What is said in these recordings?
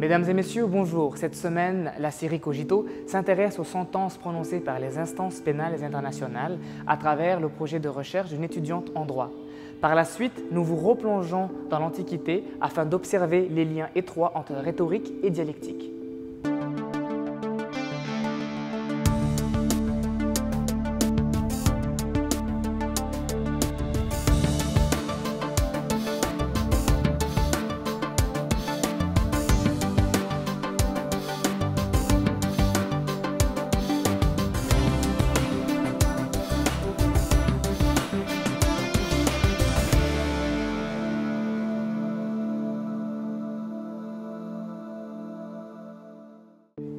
Mesdames et messieurs, bonjour. Cette semaine, la série Cogito s'intéresse aux sentences prononcées par les instances pénales internationales à travers le projet de recherche d'une étudiante en droit. Par la suite, nous vous replongeons dans l'Antiquité afin d'observer les liens étroits entre rhétorique et dialectique.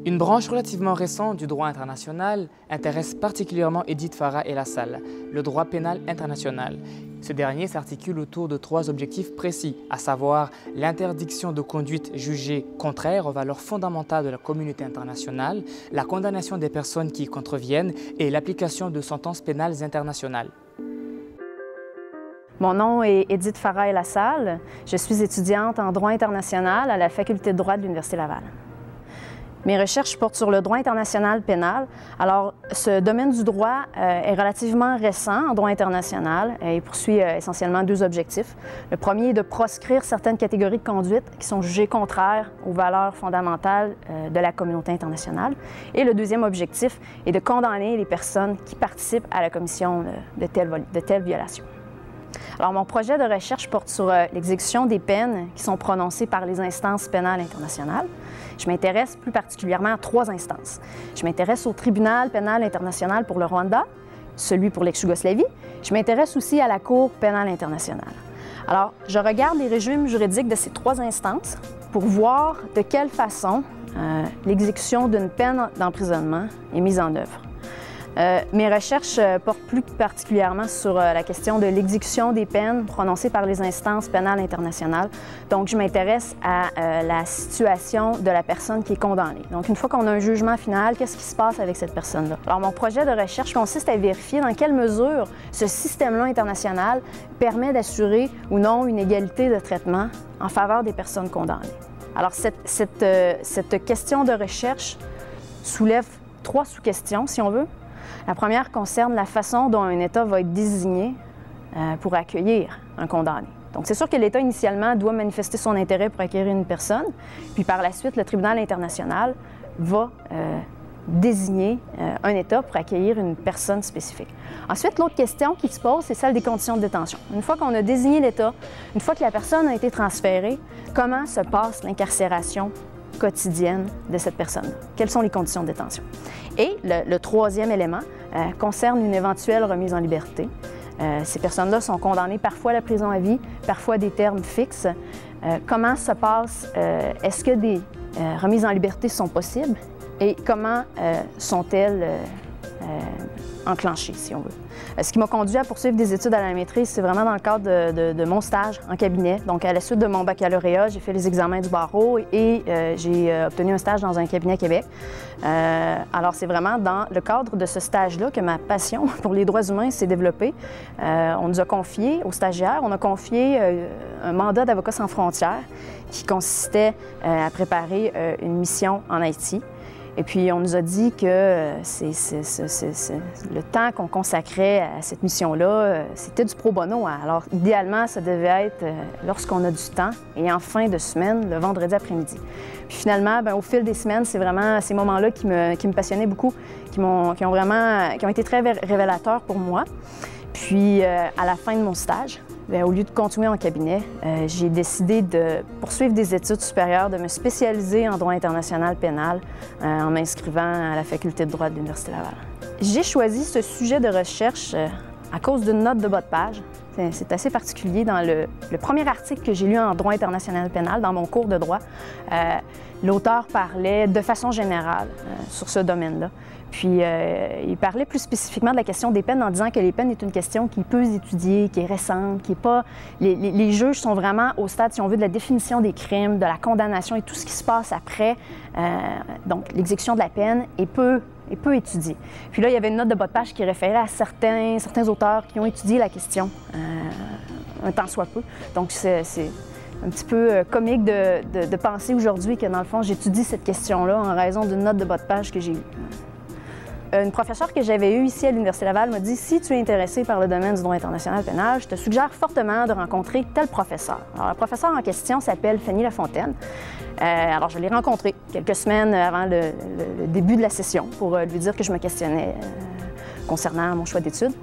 Une branche relativement récente du droit international intéresse particulièrement Edith Farah et Lassalle, le droit pénal international. Ce dernier s'articule autour de trois objectifs précis, à savoir l'interdiction de conduite jugée contraire aux valeurs fondamentales de la communauté internationale, la condamnation des personnes qui y contreviennent et l'application de sentences pénales internationales. Mon nom est Edith Farah et Lassalle. Je suis étudiante en droit international à la Faculté de droit de l'Université Laval. Mes recherches portent sur le droit international pénal. Alors, ce domaine du droit est relativement récent en droit international et poursuit essentiellement deux objectifs. Le premier est de proscrire certaines catégories de conduite qui sont jugées contraires aux valeurs fondamentales de la communauté internationale. Et le deuxième objectif est de condamner les personnes qui participent à la commission de telles violations. Alors, mon projet de recherche porte sur l'exécution des peines qui sont prononcées par les instances pénales internationales. Je m'intéresse plus particulièrement à trois instances. Je m'intéresse au tribunal pénal international pour le Rwanda, celui pour l'ex-Yougoslavie. Je m'intéresse aussi à la Cour pénale internationale. Alors, je regarde les régimes juridiques de ces trois instances pour voir de quelle façon l'exécution d'une peine d'emprisonnement est mise en œuvre. Mes recherches portent plus particulièrement sur la question de l'exécution des peines prononcées par les instances pénales internationales. Donc, je m'intéresse à la situation de la personne qui est condamnée. Donc, une fois qu'on a un jugement final, qu'est-ce qui se passe avec cette personne-là? Alors, mon projet de recherche consiste à vérifier dans quelle mesure ce système-là international permet d'assurer ou non une égalité de traitement en faveur des personnes condamnées. Alors, cette question de recherche soulève trois sous-questions, si on veut. La première concerne la façon dont un État va être désigné pour accueillir un condamné. Donc, c'est sûr que l'État, initialement, doit manifester son intérêt pour accueillir une personne, puis par la suite, le tribunal international va désigner un État pour accueillir une personne spécifique. Ensuite, l'autre question qui se pose, c'est celle des conditions de détention. Une fois qu'on a désigné l'État, une fois que la personne a été transférée, comment se passe l'incarcération quotidienne de cette personne? Quelles sont les conditions de détention? Et le troisième élément concerne une éventuelle remise en liberté. Ces personnes-là sont condamnées parfois à la prison à vie, parfois à des termes fixes. Comment se passe? Est-ce que des remises en liberté sont possibles? Et comment sont-elles enclenchées, si on veut? Ce qui m'a conduit à poursuivre des études à la maîtrise, c'est vraiment dans le cadre de mon stage en cabinet. Donc, à la suite de mon baccalauréat, j'ai fait les examens du barreau et j'ai obtenu un stage dans un cabinet à Québec. Alors, c'est vraiment dans le cadre de ce stage-là que ma passion pour les droits humains s'est développée. On nous a confié, aux stagiaires, on a confié un mandat d'Avocats sans frontières qui consistait à préparer une mission en Haïti. Et puis, on nous a dit que le temps qu'on consacrait à cette mission-là, c'était du pro bono. Alors, idéalement, ça devait être lorsqu'on a du temps et en fin de semaine, le vendredi après-midi. Puis finalement, au fil des semaines, c'est vraiment ces moments-là qui me passionnaient beaucoup, qui ont été très révélateurs pour moi. Puis, à la fin de mon stage, au lieu de continuer en cabinet, j'ai décidé de poursuivre des études supérieures, de me spécialiser en droit international pénal en m'inscrivant à la Faculté de droit de l'Université Laval. J'ai choisi ce sujet de recherche à cause d'une note de bas de page. C'est assez particulier. Dans le premier article que j'ai lu en droit international pénal, dans mon cours de droit, l'auteur parlait de façon générale sur ce domaine-là. Puis, il parlait plus spécifiquement de la question des peines en disant que les peines est une question qui est peu étudiée, qui est récente, qui est pas... Les juges sont vraiment au stade, si on veut, de la définition des crimes, de la condamnation et tout ce qui se passe après. Donc, l'exécution de la peine est peu étudiée. Puis là, il y avait une note de bas de page qui référait à certains auteurs qui ont étudié la question un tant soit peu. Donc, un petit peu comique de penser aujourd'hui que, dans le fond, j'étudie cette question-là en raison d'une note de bas de page que j'ai eue. Une professeure que j'avais eue ici à l'Université Laval m'a dit « Si tu es intéressé par le domaine du droit international pénal, je te suggère fortement de rencontrer tel professeur. » Alors, la professeure en question s'appelle Fanny Lafontaine. Alors, je l'ai rencontrée quelques semaines avant le début de la session pour lui dire que je me questionnais concernant mon choix d'études.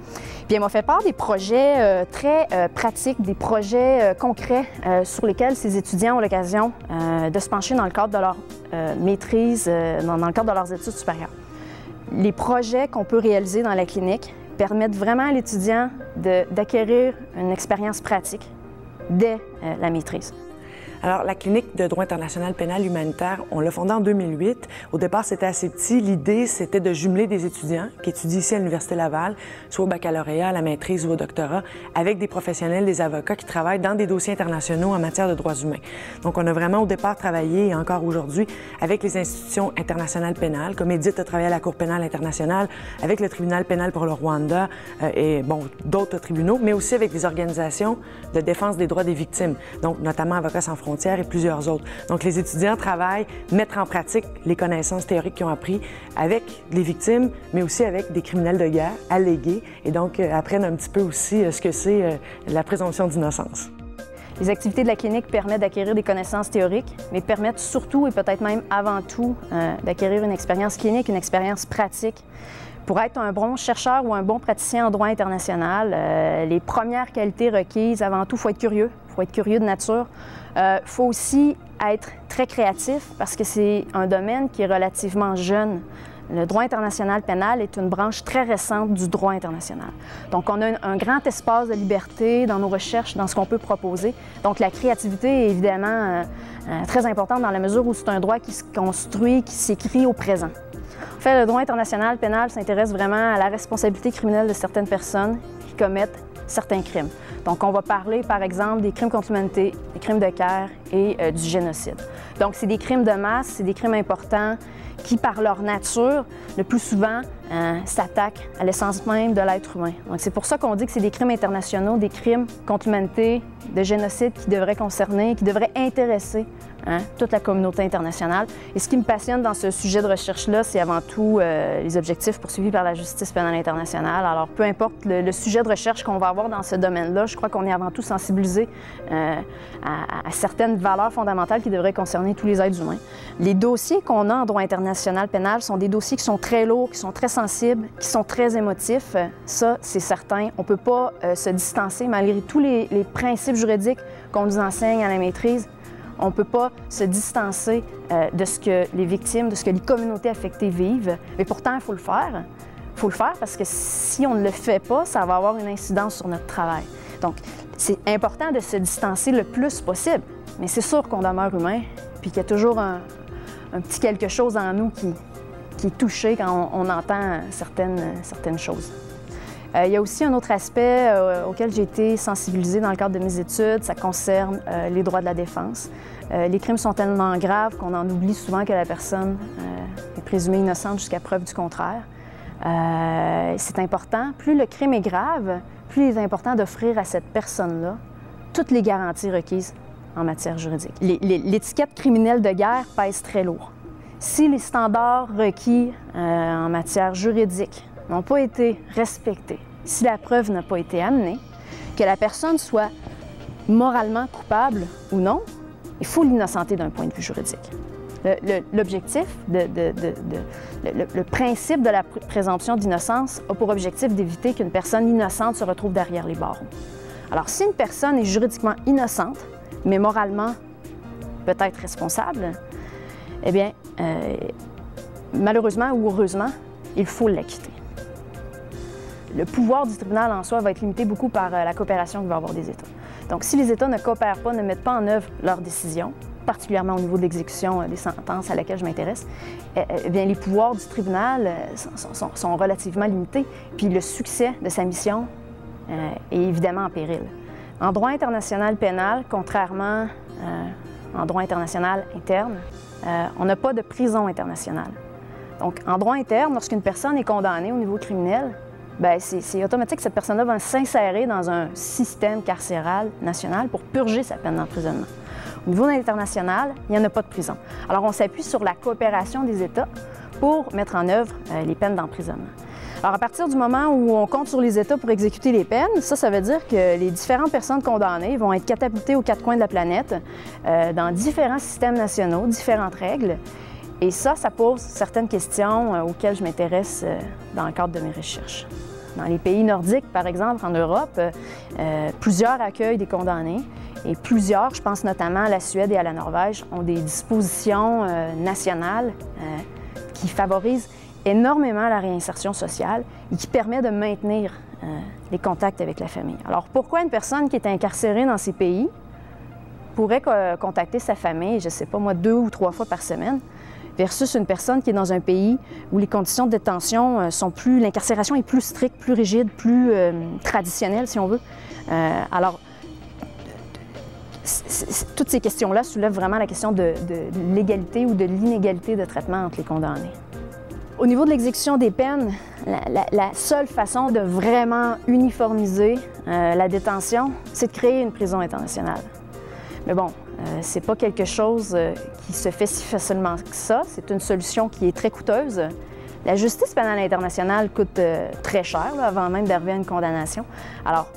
Puis elle m'a fait part des projets très pratiques, des projets concrets sur lesquels ces étudiants ont l'occasion de se pencher dans le cadre de leur maîtrise, dans le cadre de leurs études supérieures. Les projets qu'on peut réaliser dans la clinique permettent vraiment à l'étudiant d'acquérir une expérience pratique dès la maîtrise. Alors, la clinique de droit international pénal humanitaire, on l'a fondée en 2008. Au départ, c'était assez petit. L'idée, c'était de jumeler des étudiants qui étudient ici à l'Université Laval, soit au baccalauréat, à la maîtrise ou au doctorat, avec des professionnels, des avocats qui travaillent dans des dossiers internationaux en matière de droits humains. Donc, on a vraiment au départ travaillé, et encore aujourd'hui, avec les institutions internationales pénales, comme Edith a travaillé à la Cour pénale internationale, avec le tribunal pénal pour le Rwanda et, bon, d'autres tribunaux, mais aussi avec des organisations de défense des droits des victimes, donc notamment Avocats sans frontières et plusieurs autres. Donc, les étudiants travaillent, mettent en pratique les connaissances théoriques qu'ils ont apprises avec les victimes, mais aussi avec des criminels de guerre allégués, et donc apprennent un petit peu aussi ce que c'est la présomption d'innocence. Les activités de la clinique permettent d'acquérir des connaissances théoriques, mais permettent surtout et peut-être même avant tout d'acquérir une expérience clinique, une expérience pratique. Pour être un bon chercheur ou un bon praticien en droit international, les premières qualités requises, avant tout, il faut être curieux. Il faut être curieux de nature. Il faut aussi être très créatif parce que c'est un domaine qui est relativement jeune. Le droit international pénal est une branche très récente du droit international. Donc, on a un grand espace de liberté dans nos recherches, dans ce qu'on peut proposer. Donc, la créativité est évidemment très importante dans la mesure où c'est un droit qui se construit, qui s'écrit au présent. En fait, le droit international pénal s'intéresse vraiment à la responsabilité criminelle de certaines personnes qui commettent certains crimes. Donc, on va parler, par exemple, des crimes contre l'humanité, des crimes de guerre et du génocide. Donc, c'est des crimes de masse, c'est des crimes importants qui, par leur nature, le plus souvent, s'attaquent à l'essence même de l'être humain. Donc, c'est pour ça qu'on dit que c'est des crimes internationaux, des crimes contre l'humanité, de génocide qui devraient concerner, qui devraient intéresser toute la communauté internationale. Et ce qui me passionne dans ce sujet de recherche-là, c'est avant tout les objectifs poursuivis par la justice pénale internationale. Alors, peu importe le sujet de recherche qu'on va avoir dans ce domaine-là, je crois qu'on est avant tout sensibilisé à certaines valeurs fondamentales qui devraient concerner tous les êtres humains. Les dossiers qu'on a en droit international pénal sont des dossiers qui sont très lourds, qui sont très sensibles, qui sont très émotifs. Ça, c'est certain. On ne peut pas se distancer, malgré tous les principes juridiques qu'on nous enseigne à la maîtrise. On ne peut pas se distancer de ce que les victimes, de ce que les communautés affectées vivent. Mais pourtant, il faut le faire. Il faut le faire parce que si on ne le fait pas, ça va avoir une incidence sur notre travail. Donc, c'est important de se distancer le plus possible. Mais c'est sûr qu'on demeure humain, puis qu'il y a toujours un petit quelque chose en nous qui est touché quand on entend certaines choses. Il y a aussi un autre aspect auquel j'ai été sensibilisée dans le cadre de mes études, ça concerne les droits de la défense. Les crimes sont tellement graves qu'on en oublie souvent que la personne est présumée innocente jusqu'à preuve du contraire. C'est important. Plus le crime est grave, plus il est important d'offrir à cette personne-là toutes les garanties requises en matière juridique. L'étiquette criminelle de guerre pèse très lourd. Si les standards requis en matière juridique n'ont pas été respectés, si la preuve n'a pas été amenée, que la personne soit moralement coupable ou non, il faut l'innocenter d'un point de vue juridique. L'objectif, le principe de la présomption d'innocence a pour objectif d'éviter qu'une personne innocente se retrouve derrière les barreaux. Alors, si une personne est juridiquement innocente, mais moralement peut-être responsable, eh bien, malheureusement ou heureusement, il faut l'acquitter. Le pouvoir du tribunal en soi va être limité beaucoup par la coopération qu'il va y avoir des États. Donc, si les États ne coopèrent pas, ne mettent pas en œuvre leurs décisions, particulièrement au niveau de l'exécution des sentences à laquelle je m'intéresse, eh bien, les pouvoirs du tribunal sont relativement limités. Puis le succès de sa mission est évidemment en péril. En droit international pénal, contrairement en droit international interne, on n'a pas de prison internationale. Donc, en droit interne, lorsqu'une personne est condamnée au niveau criminel, bien, c'est automatique que cette personne-là va s'insérer dans un système carcéral national pour purger sa peine d'emprisonnement. Au niveau international, il n'y en a pas de prison. Alors, on s'appuie sur la coopération des États pour mettre en œuvre les peines d'emprisonnement. Alors, à partir du moment où on compte sur les États pour exécuter les peines, ça veut dire que les différentes personnes condamnées vont être catapultées aux quatre coins de la planète dans différents systèmes nationaux, différentes règles. Et ça pose certaines questions auxquelles je m'intéresse dans le cadre de mes recherches. Dans les pays nordiques, par exemple, en Europe, plusieurs accueillent des condamnés et plusieurs, je pense notamment à la Suède et à la Norvège, ont des dispositions nationales qui favorisent énormément la réinsertion sociale et qui permet de maintenir les contacts avec la famille. Alors, pourquoi une personne qui est incarcérée dans ces pays pourrait contacter sa famille, je ne sais pas moi, 2 ou 3 fois par semaine, versus une personne qui est dans un pays où les conditions de détention sont plus... L'incarcération est plus stricte, plus rigide, plus traditionnelle, si on veut. Alors, toutes ces questions-là soulèvent vraiment la question de l'égalité ou de l'inégalité de traitement entre les condamnés. Au niveau de l'exécution des peines, la seule façon de vraiment uniformiser la détention, c'est de créer une prison internationale. Mais bon, c'est pas quelque chose qui se fait si facilement que ça. C'est une solution qui est très coûteuse. La justice pénale internationale coûte très cher là, avant même d'arriver à une condamnation. Alors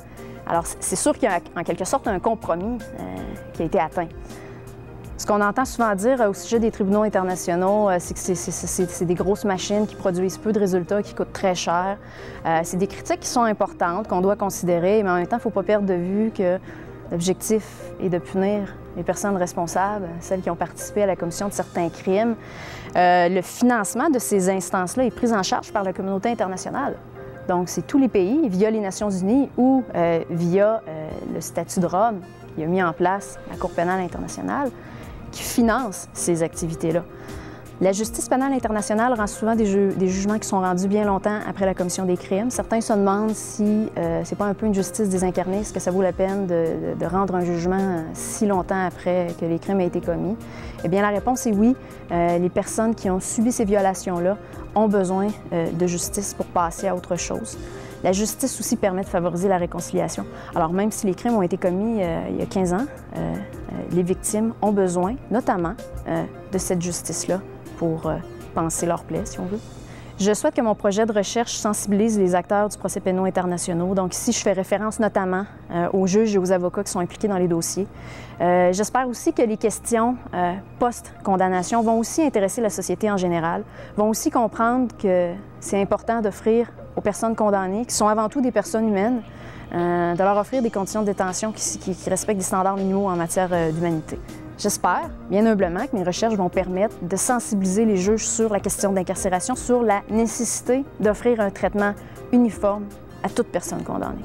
c'est sûr qu'il y a en quelque sorte un compromis qui a été atteint. Ce qu'on entend souvent dire au sujet des tribunaux internationaux, c'est que c'est des grosses machines qui produisent peu de résultats, qui coûtent très cher. C'est des critiques qui sont importantes, qu'on doit considérer, mais en même temps, il ne faut pas perdre de vue que l'objectif est de punir les personnes responsables, celles qui ont participé à la commission de certains crimes. Le financement de ces instances-là est pris en charge par la communauté internationale. Donc, c'est tous les pays, via les Nations unies ou via le statut de Rome, qui a mis en place la Cour pénale internationale, qui finance ces activités-là. La justice pénale internationale rend souvent des jugements qui sont rendus bien longtemps après la commission des crimes. Certains se demandent si c'est pas un peu une justice désincarnée, est-ce que ça vaut la peine de rendre un jugement si longtemps après que les crimes aient été commis? Eh bien, la réponse est oui. Les personnes qui ont subi ces violations-là ont besoin de justice pour passer à autre chose. La justice aussi permet de favoriser la réconciliation. Alors, même si les crimes ont été commis il y a 15 ans, les victimes ont besoin, notamment, de cette justice-là pour panser leurs plaies, si on veut. Je souhaite que mon projet de recherche sensibilise les acteurs du procès pénal international. Donc ici, je fais référence notamment aux juges et aux avocats qui sont impliqués dans les dossiers. J'espère aussi que les questions post-condamnation vont aussi intéresser la société en général, vont aussi comprendre que c'est important d'offrir aux personnes condamnées, qui sont avant tout des personnes humaines, de leur offrir des conditions de détention qui respectent des standards minimaux en matière d'humanité. J'espère, bien humblement, que mes recherches vont permettre de sensibiliser les juges sur la question d'incarcération, sur la nécessité d'offrir un traitement uniforme à toute personne condamnée.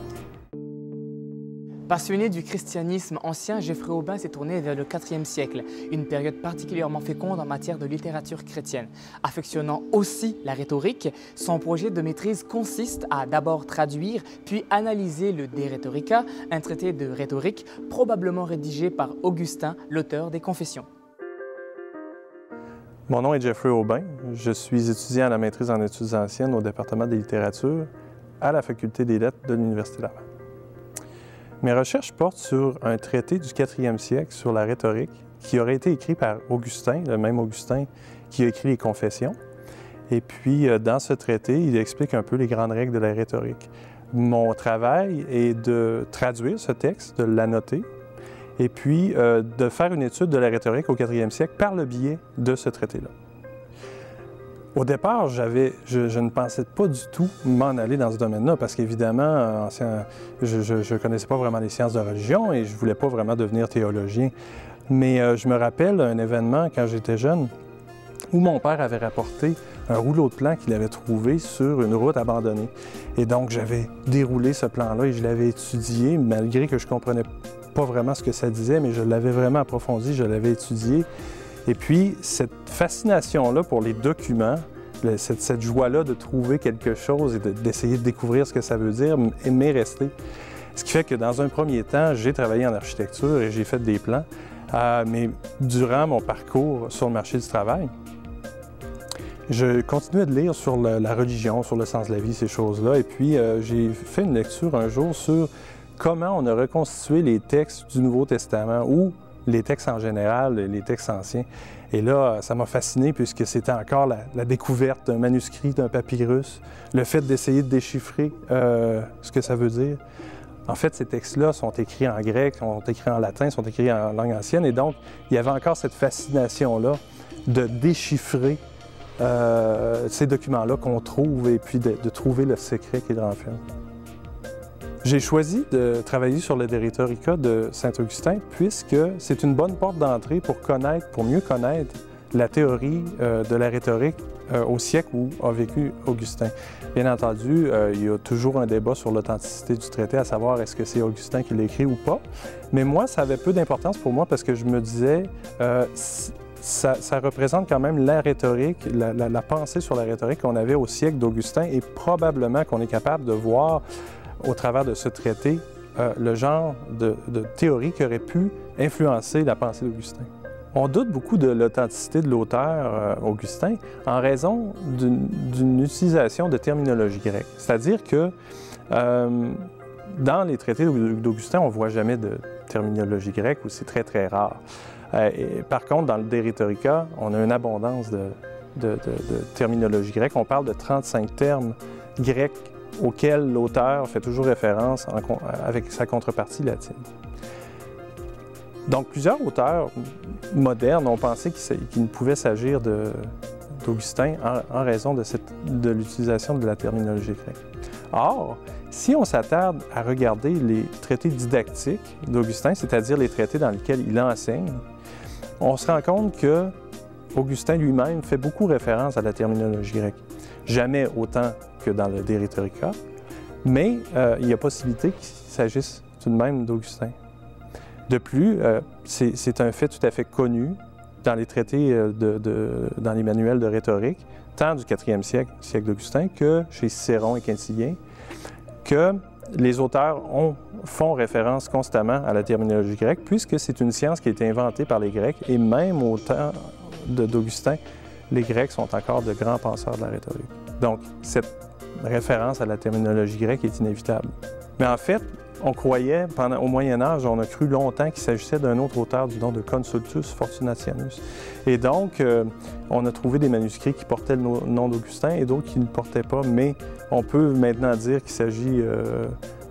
Passionné du christianisme ancien, Geoffrey Aubin s'est tourné vers le IVe siècle, une période particulièrement féconde en matière de littérature chrétienne. Affectionnant aussi la rhétorique, son projet de maîtrise consiste à d'abord traduire, puis analyser le De Rhetorica, un traité de rhétorique probablement rédigé par Augustin, l'auteur des Confessions. Mon nom est Geoffrey Aubin. Je suis étudiant à la maîtrise en études anciennes au département des littératures à la Faculté des lettres de l'Université Laval. Mes recherches portent sur un traité du 4e siècle sur la rhétorique qui aurait été écrit par Augustin, le même Augustin qui a écrit les Confessions. Et puis, dans ce traité, il explique un peu les grandes règles de la rhétorique. Mon travail est de traduire ce texte, de l'annoter, et puis de faire une étude de la rhétorique au 4e siècle par le biais de ce traité-là. Au départ, je ne pensais pas du tout m'en aller dans ce domaine-là parce qu'évidemment, je ne connaissais pas vraiment les sciences de religion et je ne voulais pas vraiment devenir théologien. Mais je me rappelle un événement quand j'étais jeune où mon père avait rapporté un rouleau de plan qu'il avait trouvé sur une route abandonnée. Et donc, j'avais déroulé ce plan-là et je l'avais étudié, malgré que je ne comprenais pas vraiment ce que ça disait, mais je l'avais vraiment approfondi, je l'avais étudié. Et puis, cette fascination-là pour les documents, cette joie-là de trouver quelque chose et d'essayer de découvrir ce que ça veut dire, m'est restée. Ce qui fait que dans un premier temps, j'ai travaillé en architecture et j'ai fait des plans, mais durant mon parcours sur le marché du travail, je continuais de lire sur la religion, sur le sens de la vie, ces choses-là. Et puis, j'ai fait une lecture un jour sur comment on a reconstitué les textes du Nouveau Testament ou les textes en général, les textes anciens. Et là, ça m'a fasciné puisque c'était encore la découverte d'un manuscrit, d'un papyrus, le fait d'essayer de déchiffrer ce que ça veut dire. En fait, ces textes-là sont écrits en grec, sont écrits en latin, sont écrits en langue ancienne, et donc il y avait encore cette fascination-là de déchiffrer ces documents-là qu'on trouve et puis de trouver le secret qui les renferme. J'ai choisi de travailler sur le De Rhetorica de Saint-Augustin puisque c'est une bonne porte d'entrée pour mieux connaître la théorie de la rhétorique au siècle où a vécu Augustin. Bien entendu, il y a toujours un débat sur l'authenticité du traité, à savoir est-ce que c'est Augustin qui l'a écrit ou pas. Mais moi, ça avait peu d'importance pour moi parce que je me disais, ça représente quand même la rhétorique, la pensée sur la rhétorique qu'on avait au siècle d'Augustin et probablement qu'on est capable de voir au travers de ce traité le genre de théorie qui aurait pu influencer la pensée d'Augustin. On doute beaucoup de l'authenticité de l'auteur Augustin en raison d'une utilisation de terminologie grecque. C'est-à-dire que dans les traités d'Augustin, on ne voit jamais de terminologie grecque ou c'est très, très rare. Par contre, dans le De Rhetorica, on a une abondance de terminologie grecque. On parle de 35 termes grecs auxquels l'auteur fait toujours référence avec sa contrepartie latine. Donc, plusieurs auteurs modernes ont pensé qu'il ne pouvait s'agir d'Augustin en raison de l'utilisation de la terminologie grecque. Or, si on s'attarde à regarder les traités didactiques d'Augustin, c'est-à-dire les traités dans lesquels il enseigne, on se rend compte que Augustin lui-même fait beaucoup référence à la terminologie grecque. Jamais autant que dans le De Rhetorica, mais il y a possibilité qu'il s'agisse tout de même d'Augustin. De plus, c'est un fait tout à fait connu dans les traités, dans les manuels de rhétorique, tant du 4e siècle d'Augustin, que chez Cicéron et Quintilien, que les auteurs font référence constamment à la terminologie grecque, puisque c'est une science qui a été inventée par les Grecs, et même au temps d'Augustin, les Grecs sont encore de grands penseurs de la rhétorique. Donc, cette référence à la terminologie grecque est inévitable. Mais en fait, on croyait, au Moyen Âge, on a cru longtemps qu'il s'agissait d'un autre auteur du nom de Consultus Fortunatianus. Et donc, on a trouvé des manuscrits qui portaient le nom d'Augustin et d'autres qui ne le portaient pas, mais on peut maintenant dire qu'il s'agit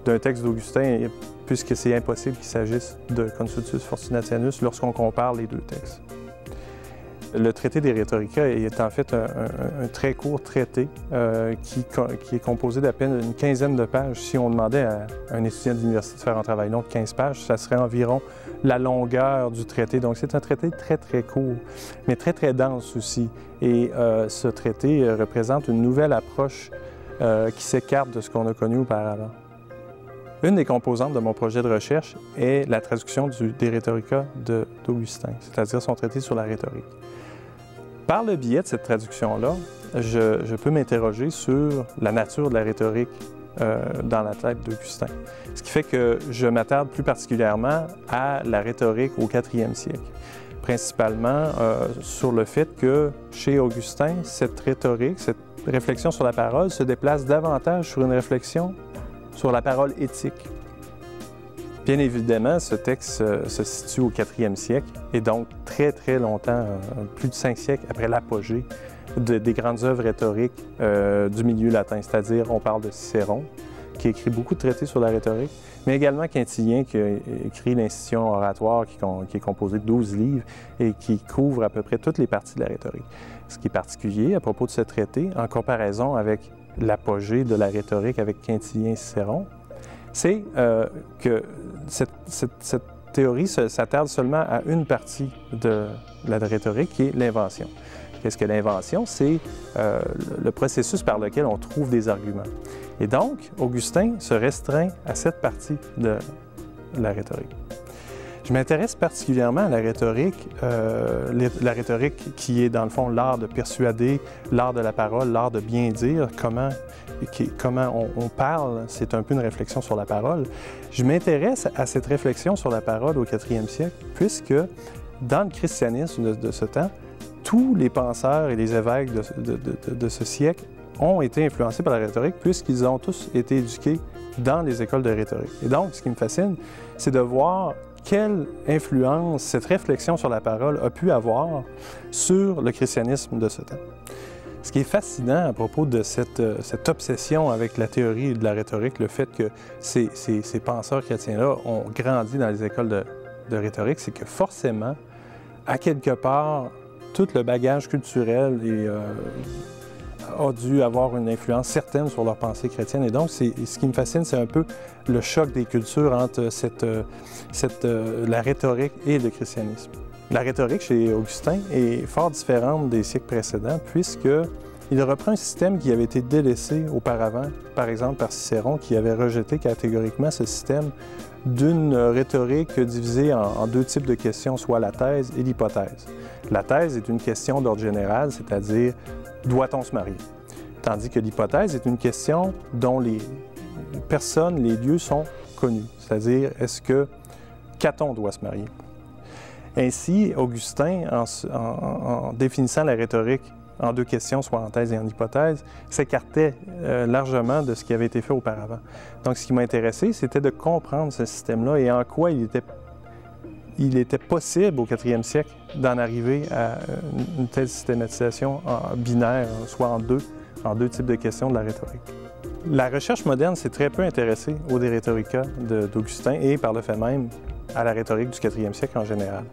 d'un texte d'Augustin, puisque c'est impossible qu'il s'agisse de Consultus Fortunatianus lorsqu'on compare les deux textes. Le traité De Rhetorica est en fait un très court traité qui est composé d'à peine une quinzaine de pages. Si on demandait à un étudiant d'université de faire un travail long de 15 pages, ça serait environ la longueur du traité. Donc c'est un traité très, très court, mais très, très dense aussi. Et ce traité représente une nouvelle approche qui s'écarte de ce qu'on a connu auparavant. Une des composantes de mon projet de recherche est la traduction du De Rhetorica d'Augustin, c'est-à-dire son traité sur la rhétorique. Par le biais de cette traduction-là, je peux m'interroger sur la nature de la rhétorique dans la tête d'Augustin. Ce qui fait que je m'attarde plus particulièrement à la rhétorique au 4e siècle. Principalement sur le fait que chez Augustin, cette rhétorique, cette réflexion sur la parole se déplace davantage sur une réflexion sur la parole éthique. Bien évidemment, ce texte se situe au 4e siècle et donc très, très longtemps, plus de 5 siècles après l'apogée des grandes œuvres rhétoriques du milieu latin, c'est-à-dire on parle de Cicéron, qui a écrit beaucoup de traités sur la rhétorique, mais également Quintilien, qui a écrit l'Institution oratoire, qui est composée de 12 livres et qui couvre à peu près toutes les parties de la rhétorique. Ce qui est particulier à propos de ce traité, en comparaison avec l'apogée de la rhétorique avec Quintilien et Cicéron, c'est que cette théorie s'attarde seulement à une partie de la rhétorique, qui est l'invention. Qu'est-ce que l'invention? C'est le processus par lequel on trouve des arguments. Et donc, Augustin se restreint à cette partie de la rhétorique. Je m'intéresse particulièrement à la rhétorique qui est dans le fond l'art de persuader, l'art de la parole, l'art de bien dire, comment on parle, c'est un peu une réflexion sur la parole. Je m'intéresse à cette réflexion sur la parole au 4e siècle, puisque dans le christianisme de ce temps, tous les penseurs et les évêques de ce siècle ont été influencés par la rhétorique, puisqu'ils ont tous été éduqués dans les écoles de rhétorique. Et donc, ce qui me fascine, c'est de voir quelle influence cette réflexion sur la parole a pu avoir sur le christianisme de ce temps. Ce qui est fascinant à propos de cette obsession avec la théorie de la rhétorique, le fait que ces penseurs chrétiens-là ont grandi dans les écoles de rhétorique, c'est que forcément, à quelque part, tout le bagage culturel a dû avoir une influence certaine sur leur pensée chrétienne. Et donc, ce qui me fascine, c'est un peu le choc des cultures entre la rhétorique et le christianisme. La rhétorique chez Augustin est fort différente des siècles précédents, puisqu'il reprend un système qui avait été délaissé auparavant, par exemple par Cicéron, qui avait rejeté catégoriquement ce système d'une rhétorique divisée en deux types de questions, soit la thèse et l'hypothèse. La thèse est une question d'ordre général, c'est-à-dire doit-on se marier? Tandis que l'hypothèse est une question dont les personnes, les lieux sont connus, c'est-à-dire est-ce que Caton doit se marier? Ainsi, Augustin, en définissant la rhétorique en deux questions, soit en thèse et en hypothèse, s'écartait largement de ce qui avait été fait auparavant. Donc, ce qui m'a intéressé, c'était de comprendre ce système-là et en quoi il était possible au 4e siècle d'en arriver à une telle systématisation en binaire, soit en deux types de questions de la rhétorique. La recherche moderne s'est très peu intéressée au De Rhetorica d'Augustin et, par le fait même, à la rhétorique du 4e siècle en général.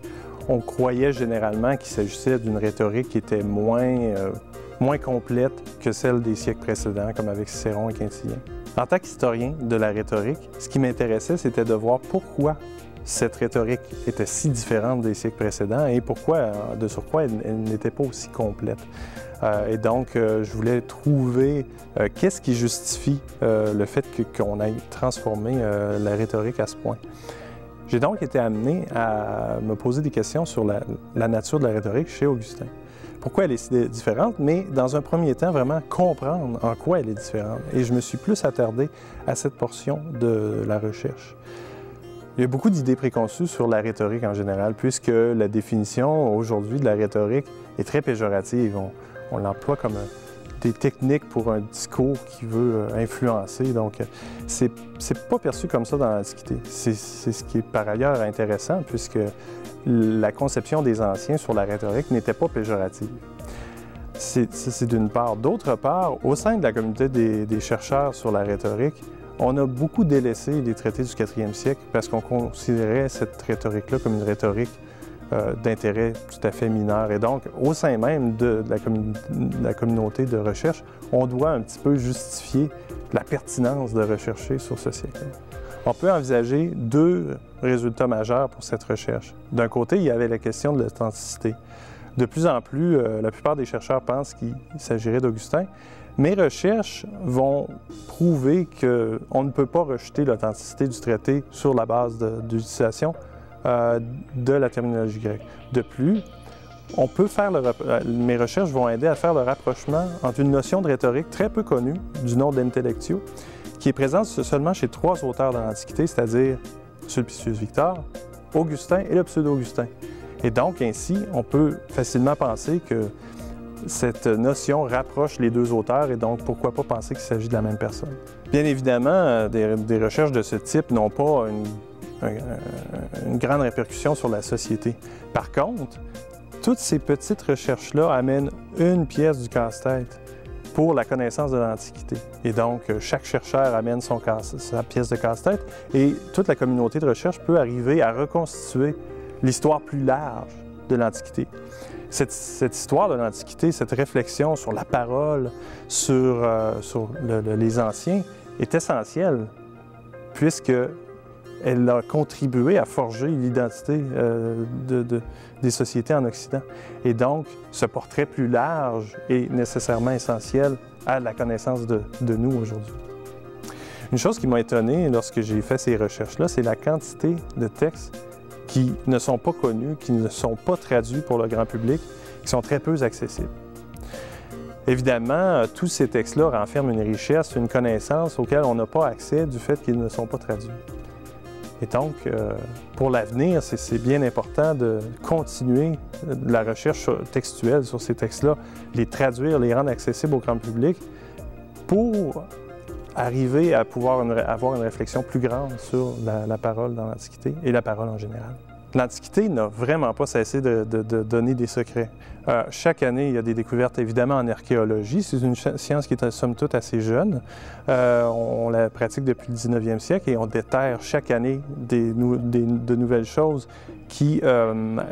On croyait généralement qu'il s'agissait d'une rhétorique qui était moins complète que celle des siècles précédents, comme avec Cicéron et Quintilien. En tant qu'historien de la rhétorique, ce qui m'intéressait, c'était de voir pourquoi cette rhétorique était si différente des siècles précédents et pourquoi, de surcroît, elle n'était pas aussi complète. Et donc, je voulais trouver qu'est-ce qui justifie le fait qu'on ait transformé la rhétorique à ce point. J'ai donc été amené à me poser des questions sur la nature de la rhétorique chez Augustin. Pourquoi elle est si différente, mais dans un premier temps, vraiment comprendre en quoi elle est différente. Et je me suis plus attardé à cette portion de la recherche. Il y a beaucoup d'idées préconçues sur la rhétorique en général, puisque la définition aujourd'hui de la rhétorique est très péjorative. On l'emploie comme des techniques pour un discours qui veut influencer. Donc, c'est pas perçu comme ça dans l'Antiquité. C'est ce qui est par ailleurs intéressant, puisque la conception des anciens sur la rhétorique n'était pas péjorative. C'est d'une part. D'autre part, au sein de la communauté des chercheurs sur la rhétorique, on a beaucoup délaissé les traités du 4e siècle parce qu'on considérait cette rhétorique-là comme une rhétorique d'intérêt tout à fait mineur. Et donc, au sein même de la communauté de recherche, on doit un petit peu justifier la pertinence de rechercher sur ce siècle. On peut envisager deux résultats majeurs pour cette recherche. D'un côté, il y avait la question de l'authenticité. De plus en plus, la plupart des chercheurs pensent qu'il s'agirait d'Augustin. Mes recherches vont prouver qu'on ne peut pas rejeter l'authenticité du traité sur la base de l'utilisation de la terminologie grecque. De plus, mes recherches vont aider à faire le rapprochement entre une notion de rhétorique très peu connue, du nom d'intellectio, qui est présente seulement chez 3 auteurs de l'Antiquité, c'est-à-dire Sulpicius Victor, Augustin et le pseudo-Augustin. Et donc, ainsi, on peut facilement penser que cette notion rapproche les deux auteurs et donc pourquoi pas penser qu'il s'agit de la même personne. Bien évidemment, des recherches de ce type n'ont pas une grande répercussion sur la société. Par contre, toutes ces petites recherches-là amènent une pièce du casse-tête pour la connaissance de l'Antiquité. Et donc, chaque chercheur amène sa pièce de casse-tête et toute la communauté de recherche peut arriver à reconstituer l'histoire plus large de l'Antiquité. Cette histoire de l'Antiquité, cette réflexion sur la parole, sur les anciens, est essentielle puisqu'elle a contribué à forger l'identité des sociétés en Occident. Et donc, ce portrait plus large est nécessairement essentiel à la connaissance de nous aujourd'hui. Une chose qui m'a étonné lorsque j'ai fait ces recherches-là, c'est la quantité de textes qui ne sont pas connus, qui ne sont pas traduits pour le grand public, qui sont très peu accessibles. Évidemment, tous ces textes-là renferment une richesse, une connaissance auxquelles on n'a pas accès du fait qu'ils ne sont pas traduits. Et donc, pour l'avenir, c'est bien important de continuer la recherche textuelle sur ces textes-là, les traduire, les rendre accessibles au grand public pour arriver à pouvoir avoir une réflexion plus grande sur la parole dans l'Antiquité et la parole en général. L'Antiquité n'a vraiment pas cessé de donner des secrets. Chaque année, il y a des découvertes, évidemment, en archéologie. C'est une science qui est, somme toute, assez jeune. On la pratique depuis le 19e siècle et on déterre chaque année de nouvelles choses qui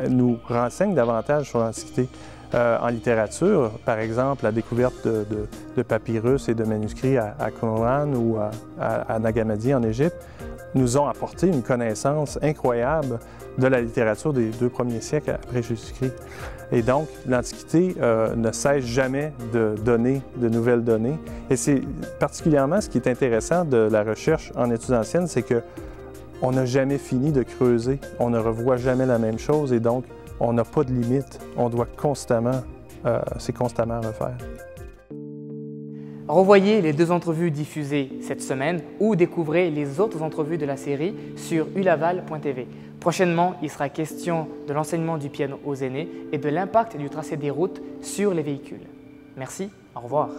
nous renseignent davantage sur l'Antiquité. En littérature, par exemple, la découverte de papyrus et de manuscrits à Qumran ou à Nag Hammadi en Égypte nous ont apporté une connaissance incroyable de la littérature des 2 premiers siècles après Jésus-Christ. Et donc, l'Antiquité ne cesse jamais de donner de nouvelles données. Et c'est particulièrement ce qui est intéressant de la recherche en études anciennes, c'est qu'on n'a jamais fini de creuser, on ne revoit jamais la même chose et donc on n'a pas de limite, on doit constamment, c'est constamment refaire. Revoyez les 2 entrevues diffusées cette semaine ou découvrez les autres entrevues de la série sur ulaval.tv. Prochainement, il sera question de l'enseignement du piano aux aînés et de l'impact du tracé des routes sur les véhicules. Merci, au revoir.